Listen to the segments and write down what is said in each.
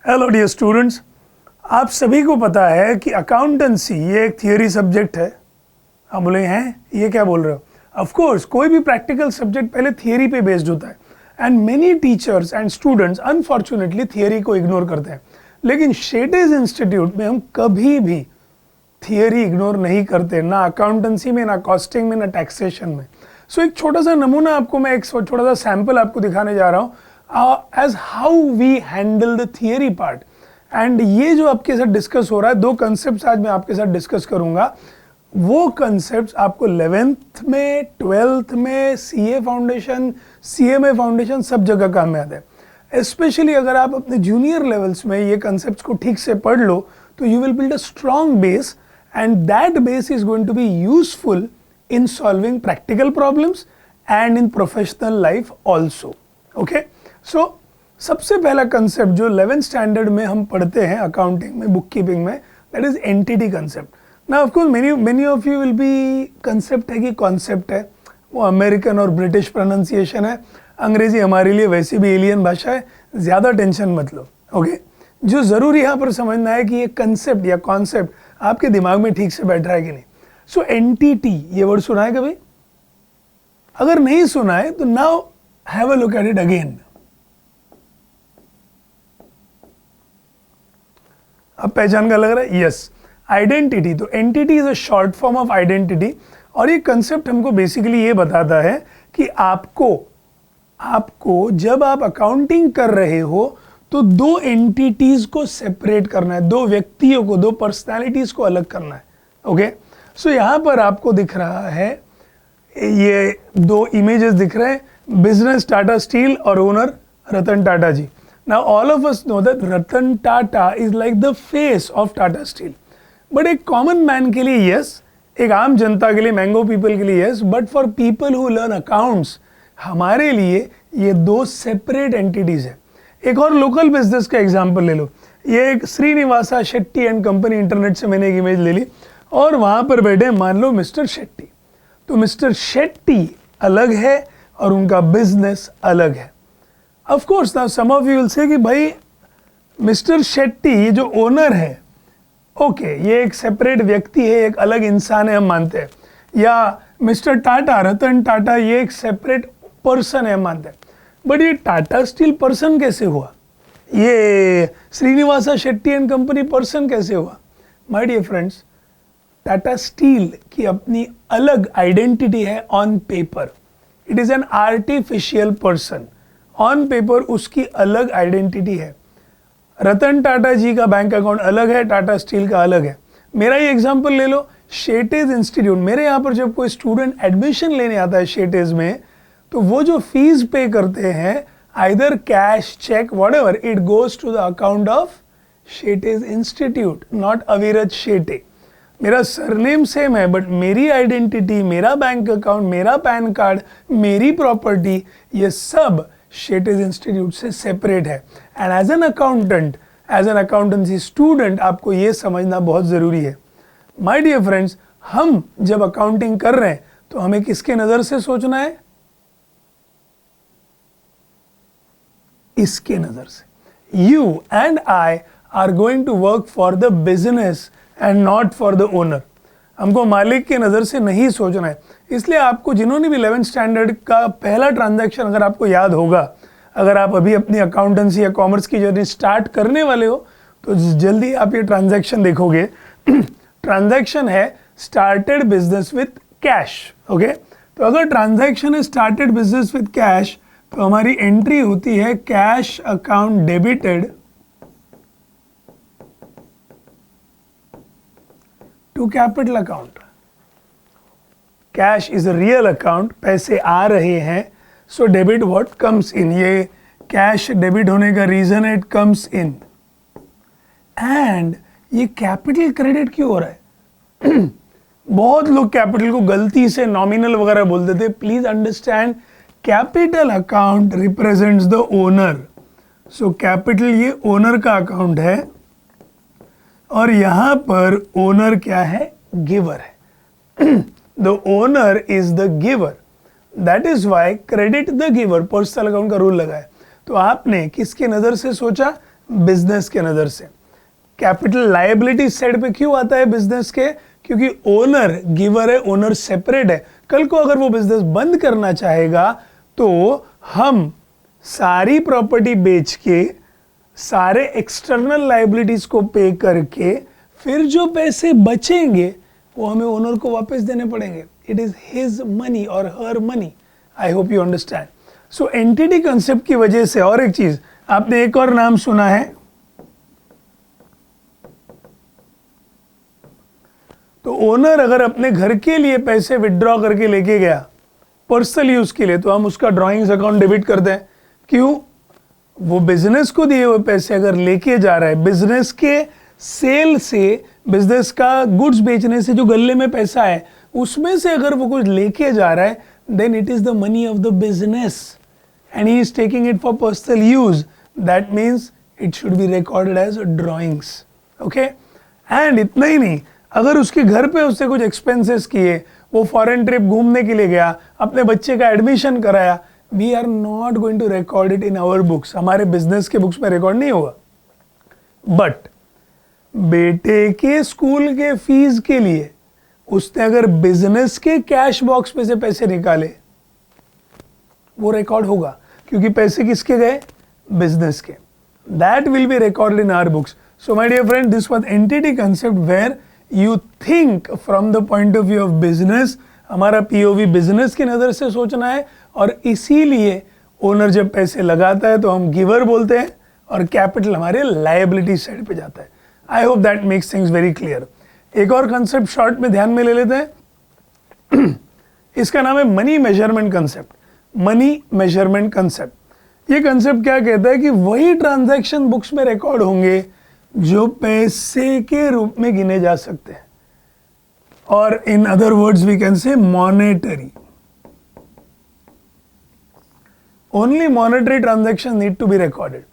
Hello dear students, आप सभी को पता है कि अकाउंटेंसी ये एक थियरी सब्जेक्ट है। आप बोले हैं ये क्या बोल रहे हो? ऑफ कोर्स कोई भी प्रैक्टिकल सब्जेक्ट पहले थियरी पे बेस्ड होता है and many teachers and students unfortunately theory को इग्नोर करते हैं। लेकिन शेटेज इंस्टीट्यूट में हम कभी भी थियरी इग्नोर नहीं करते, ना अकाउंटेंसी में, ना कॉस्टिंग में, ना टैक्सेशन में। सो एक छोटा सा नमूना आपको मैं एक छोटा सा सैंपल आपको दिखाने जा रहा हूँ as how we handle the theory part। And ये जो आपके साथ डिस्कस हो रहा है, दो कंसेप्ट आज मैं आपके साथ डिस्कस करूंगा। वो कंसेप्ट आपको 11th में, 12th में, सीए फाउंडेशन, सीएमए फाउंडेशन सब जगह काम में आता है। स्पेशली अगर आप अपने जूनियर लेवल्स में ये कंसेप्ट को ठीक से पढ़ लो तो you will build a strong base and that base is going to be useful in solving practical problems and in professional life also. Okay, so सबसे पहला कंसेप्ट जो 11th स्टैंडर्ड में हम पढ़ते हैं अकाउंटिंग में, बुक कीपिंग में, that is entity concept. ना of course many of you will be concept है कि कॉन्सेप्ट है, वो अमेरिकन और ब्रिटिश प्रोनाउंसिएशन है। अंग्रेजी हमारे लिए वैसे भी एलियन भाषा है, ज़्यादा टेंशन मत लो। ओके, जो ज़रूरी यहाँ पर समझना है कि ये कंसेप्ट या कॉन्सेप्ट आपके दिमाग में ठीक से बैठ रहा है कि नहीं। सो एंटिटी ये वर्ड सुना है कभी? अगर नहीं सुना है तो now have a look at it again. अब पहचान का लग रहा है? Yes, identity. तो entity is a short form of identity और ये कंसेप्ट हमको बेसिकली ये बताता है कि आपको जब आप अकाउंटिंग कर रहे हो तो दो एंटिटीज को सेपरेट करना है, दो व्यक्तियों को, दो पर्सनालिटीज को अलग करना है। ओके, सो यहाँ पर आपको दिख रहा है, ये दो इमेजेस दिख रहे हैं, बिजनेस टाटा स्टील और owner Ratan Tata ji. Now all of us know that Ratan Tata is like the face of Tata Steel. But एक common man के लिए yes, एक आम जनता के लिए, मैंगो पीपल के लिए yes, but for people who learn accounts, हमारे लिए ये दो सेपरेट एंटिटीज है। एक और लोकल बिजनेस का एग्जांपल ले लो, ये एक Srinivasa Shetty and company, internet से मैंने एक इमेज ले ली और वहाँ पर बैठे मान लो मिस्टर शेट्टी। तो मिस्टर शेट्टी अलग है और उनका बिजनेस अलग है। Of course, now some of you will say कि भाई मिस्टर शेट्टी ये जो ओनर है, ओके, ये एक सेपरेट व्यक्ति है, एक अलग इंसान है, हम मानते हैं। या मिस्टर टाटा, रतन टाटा, ये एक सेपरेट पर्सन है, हम मानते हैं। बट ये टाटा स्टील पर्सन कैसे हुआ? ये Srinivasa Shetty and company person कैसे हुआ? My dear friends, Tata Steel की अपनी अलग आइडेंटिटी है on paper. It is an artificial person. On paper उसकी अलग आइडेंटिटी है। रतन टाटा जी का बैंक अकाउंट अलग है, टाटा स्टील का अलग है। मेरा ये एग्जांपल ले लो, शेटेज इंस्टीट्यूट। मेरे यहाँ पर जब कोई स्टूडेंट एडमिशन लेने आता है शेटेज में, तो वो जो फीस पे करते हैं, either cash, cheque, whatever, it goes to the account of Shete's institute, not Avirat Shete. मेरा सरनेम सेम है बट मेरी आइडेंटिटी, मेरा बैंक अकाउंट, मेरा पैन कार्ड, मेरी प्रॉपर्टी, ये सब शेटेज इंस्टीट्यूट से सेपरेट है। And as an accountant, as an accountancy student, आपको ये समझना बहुत ज़रूरी है। माय डियर फ्रेंड्स, हम जब अकाउंटिंग कर रहे हैं तो हमें किसके नज़र से सोचना है? इसके नज़र से। You and I are going to work for the business and not for the owner. हमको मालिक के नज़र से नहीं सोचना है। इसलिए आपको, जिन्होंने भी 11th स्टैंडर्ड का पहला ट्रांजैक्शन अगर आपको याद होगा, अगर आप अभी अपनी अकाउंटेंसी या कॉमर्स की जर्नी स्टार्ट करने वाले हो तो जल्दी आप ये ट्रांजैक्शन देखोगे। ट्रांजैक्शन है started business with cash. Okay, तो अगर ट्रांजैक्शन है स्टार्टेड बिजनेस विथ कैश तो हमारी एंट्री होती है cash account debited to capital account. Cash is a real account, पैसे आ रहे हैं, so debit what comes in. ये कैश डेबिट होने का रीजन है, इट कम्स इन। एंड ये कैपिटल क्रेडिट क्यों हो रहा है? बहुत लोग कैपिटल को गलती से नॉमिनल वगैरह बोल देते। Please understand, capital account represents the owner. So capital ये ओनर का अकाउंट है और यहां पर ओनर क्या है? गिवर है। The owner is the giver, that is why credit the giver, personal account का रूल लगा है। तो आपने किसके नजर से सोचा? बिजनेस के नज़र से। कैपिटल लायबिलिटी साइड पे क्यों आता है बिजनेस के? क्योंकि ओनर गिवर है, ओनर सेपरेट है। कल को अगर वो बिजनेस बंद करना चाहेगा तो हम सारी प्रॉपर्टी बेच के, सारे एक्सटर्नल लायबिलिटीज को पे करके, फिर जो पैसे बचेंगे वो हमें ओनर को वापस देने पड़ेंगे। इट इज हिज मनी और her money. I hope you understand. So entity concept की वजह से, और एक चीज आपने एक और नाम सुना है, तो ओनर अगर अपने घर के लिए पैसे विड्रॉ करके लेके गया पर्सनल यूज के लिए, तो हम उसका ड्रॉइंग्स अकाउंट डेबिट करते हैं। क्यों? वो बिजनेस को दिए हुए पैसे अगर लेके जा रहा है, बिजनेस के सेल से, बिजनेस का गुड्स बेचने से जो गल्ले में पैसा है उसमें से अगर वो कुछ लेके जा रहा है, then it is the money of the business and he is taking it for personal use. That means it should be recorded as drawings. Okay, and इतना ही नहीं, अगर उसके घर पे उससे कुछ एक्सपेंसेस किए, वो फॉरेन ट्रिप घूमने के लिए गया, अपने बच्चे का एडमिशन कराया, we are not going to record it in our books, हमारे बिजनेस के बुक्स में रिकॉर्ड नहीं होगा। बट बेटे के स्कूल के फीस के लिए उसने अगर बिजनेस के कैश बॉक्स में से पैसे निकाले, वो रिकॉर्ड होगा, क्योंकि पैसे किसके गए? बिजनेस के। That will be recorded in our books. So my dear friend, this was entity concept where you think from the point of view of business. हमारा पीओवी बिजनेस की नज़र से सोचना है, और इसीलिए ओनर जब पैसे लगाता है तो हम गिवर बोलते हैं, और कैपिटल हमारे लायबिलिटी साइड पे जाता है। I hope that makes things very clear. एक और कंसेप्ट शॉर्ट में ध्यान में ले लेते हैं। इसका नाम है money measurement concept. Money measurement concept, ये कंसेप्ट क्या कहता है कि वही ट्रांजैक्शन बुक्स में रिकॉर्ड होंगे जो पैसे के रूप में गिने जा सकते हैं, और in other words we can say monetary. Only monetary transaction need to be recorded.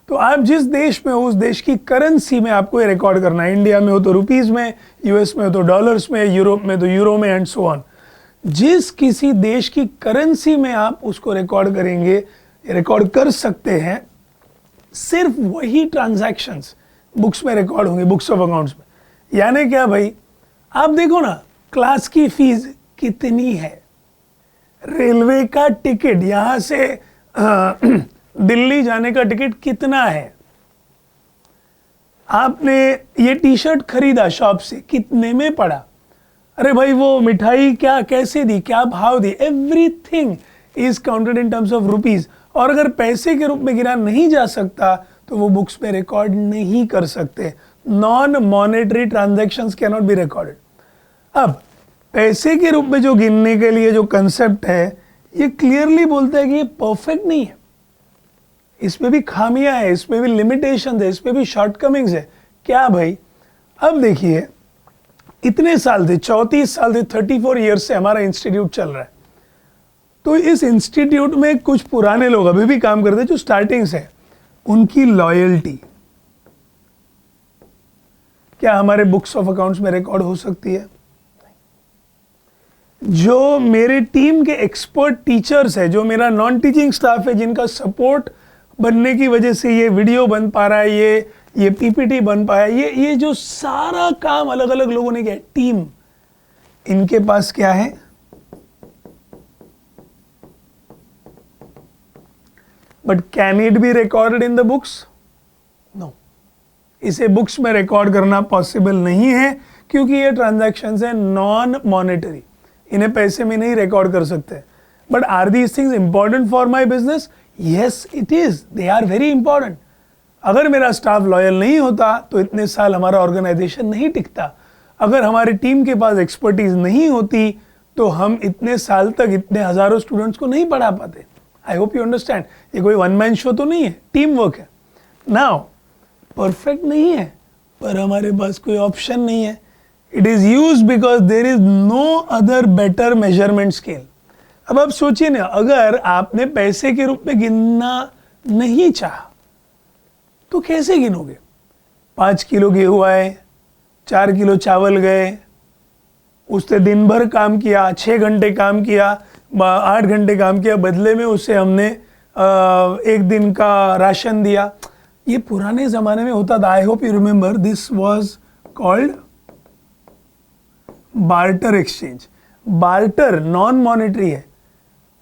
तो आप जिस देश में हो उस देश की करेंसी में आपको ये रिकॉर्ड करना है। इंडिया में हो तो रुपीज में, यूएस में हो तो डॉलर्स में, यूरोप में तो यूरो में, एंड सो ऑन। जिस किसी देश की करेंसी में आप उसको रिकॉर्ड करेंगे, रिकॉर्ड कर सकते हैं, सिर्फ वही ट्रांजैक्शंस बुक्स में रिकॉर्ड होंगे, बुक्स ऑफ अकाउंट्स में। यानी क्या भाई, आप देखो ना, क्लास की फीस कितनी है, रेलवे का टिकट यहां से दिल्ली जाने का टिकट कितना है, आपने ये टी शर्ट खरीदा शॉप से, कितने में पड़ा, अरे भाई वो मिठाई क्या कैसे दी, क्या भाव दी, everything is counted in terms of rupees. और अगर पैसे के रूप में गिना नहीं जा सकता तो वो बुक्स में रिकॉर्ड नहीं कर सकते। Non monetary transactions can not be recorded. अब पैसे के रूप में जो गिनने के लिए जो कंसेप्ट है, ये क्लियरली बोलता है कि ये परफेक्ट नहीं है, इसमें भी खामियां है, इसमें भी लिमिटेशन है, इसमें भी शॉर्टकमिंग्स है। क्या भाई? अब देखिए, इतने साल से, 34 साल से, 34 ईयर्स से हमारा इंस्टीट्यूट चल रहा है। तो इस इंस्टीट्यूट में कुछ पुराने लोग अभी भी काम करते हैं जो स्टार्टिंग से, उनकी लॉयल्टी क्या हमारे बुक्स ऑफ अकाउंट्स में रिकॉर्ड हो सकती है? जो मेरे टीम के एक्सपर्ट टीचर्स है, जो मेरा नॉन टीचिंग स्टाफ है, जिनका सपोर्ट बनने की वजह से ये वीडियो बन पा रहा है, ये पीपीटी बन पाया, ये जो सारा काम अलग अलग लोगों ने किया, टीम, इनके पास क्या है? But can it be recorded in the books? No, इसे बुक्स में रिकॉर्ड करना पॉसिबल नहीं है, क्योंकि ये ट्रांजैक्शंस है नॉन मॉनेटरी, इन्हें पैसे में नहीं रिकॉर्ड कर सकते। But are these things important for my business? Yes it is, they are very important. अगर मेरा स्टाफ लॉयल नहीं होता तो इतने साल हमारा ऑर्गेनाइजेशन नहीं टिकता। अगर हमारी टीम के पास एक्सपर्टीज नहीं होती तो हम इतने साल तक इतने हजारों स्टूडेंट्स को नहीं पढ़ा पाते। I hope you understand. ये कोई वन मैन शो तो नहीं है, टीम वर्क है। नाउ परफेक्ट नहीं है, पर हमारे पास कोई ऑप्शन नहीं है। It is used because there is no other better measurement scale. अब आप सोचिए ना, अगर आपने पैसे के रूप में गिनना नहीं चाहा तो कैसे गिनोगे? 5 किलो गेहूं आए, 4 किलो चावल गए, उसने दिन भर काम किया, 6 घंटे काम किया, 8 घंटे काम किया, बदले में उससे हमने 1 दिन का राशन दिया। ये पुराने जमाने में होता था. आई hope you remember this was called barter exchange. Barter non monetary है,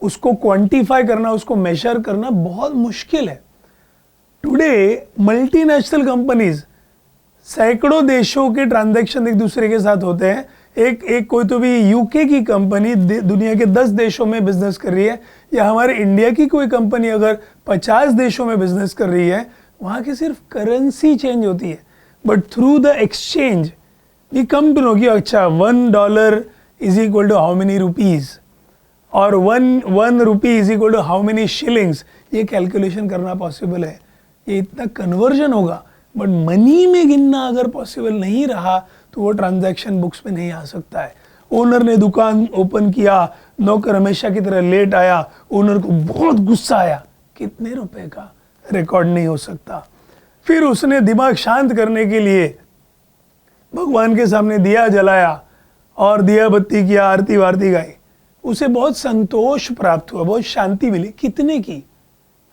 उसको क्वांटिफाई करना, उसको मेजर करना बहुत मुश्किल है. टुडे मल्टीनेशनल कंपनीज, सैकड़ों देशों के ट्रांजैक्शन एक दूसरे के साथ होते हैं. एक कोई तो भी यूके की कंपनी दुनिया के 10 देशों में बिजनेस कर रही है, या हमारे इंडिया की कोई कंपनी अगर 50 देशों में बिजनेस कर रही है, वहाँ की सिर्फ करेंसी चेंज होती है. But through the exchange we come to know कि अच्छा $1 is equal to how many rupees, और one rupee is equal to how many shillings. ये कैलकुलेशन करना पॉसिबल है, ये इतना कन्वर्जन होगा. बट मनी में गिनना अगर पॉसिबल नहीं रहा तो वो ट्रांजैक्शन बुक्स में नहीं आ सकता है. ओनर ने दुकान ओपन किया, नौकर हमेशा की तरह लेट आया, ओनर को बहुत गुस्सा आया, कितने रुपए का, रिकॉर्ड नहीं हो सकता. फिर उसने दिमाग शांत करने के लिए भगवान के सामने दिया जलाया और दिया बत्ती किया, आरती वारती गाई, उसे बहुत संतोष प्राप्त हुआ, बहुत शांति मिली. कितने की,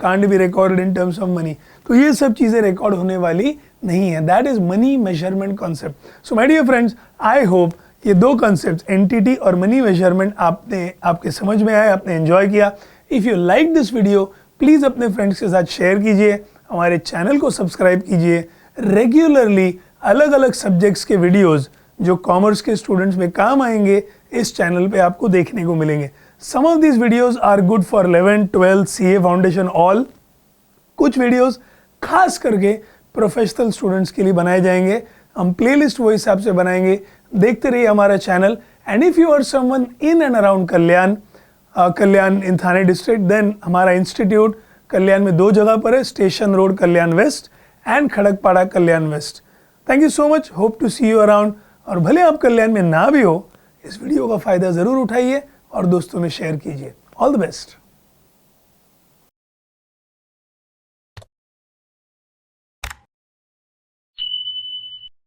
can't be recorded in terms of money. तो ये सब चीजें रिकॉर्ड होने वाली नहीं है. That is money measurement concept. So my dear friends, I hope ये दो कॉन्सेप्ट एंटिटी और मनी मेजरमेंट आपके समझ में आए, आपने एंजॉय किया. If you like this video, please अपने फ्रेंड्स के साथ शेयर कीजिए, हमारे चैनल को सब्सक्राइब कीजिए. रेगुलरली अलग अलग सब्जेक्ट्स के वीडियोज जो कॉमर्स के स्टूडेंट्स में काम आएंगे इस चैनल पे आपको देखने को मिलेंगे. Some of these videos are good for 11th 12th CA foundation all. कुछ वीडियोज खास करके प्रोफेशनल स्टूडेंट्स के लिए बनाए जाएंगे. हम प्लेलिस्ट वो हिसाब से बनाएंगे. देखते रहिए हमारा channel. And if you are someone in and around Kalyan in Thane district, then हमारा इंस्टीट्यूट कल्याण में 2 जगह पर है, station road Kalyan west and Khadakpada Kalyan west. Thank you so much, hope to see you around. और भले आप कल्याण में ना भी हो, इस वीडियो का फायदा जरूर उठाइए और दोस्तों में शेयर कीजिए. All the best.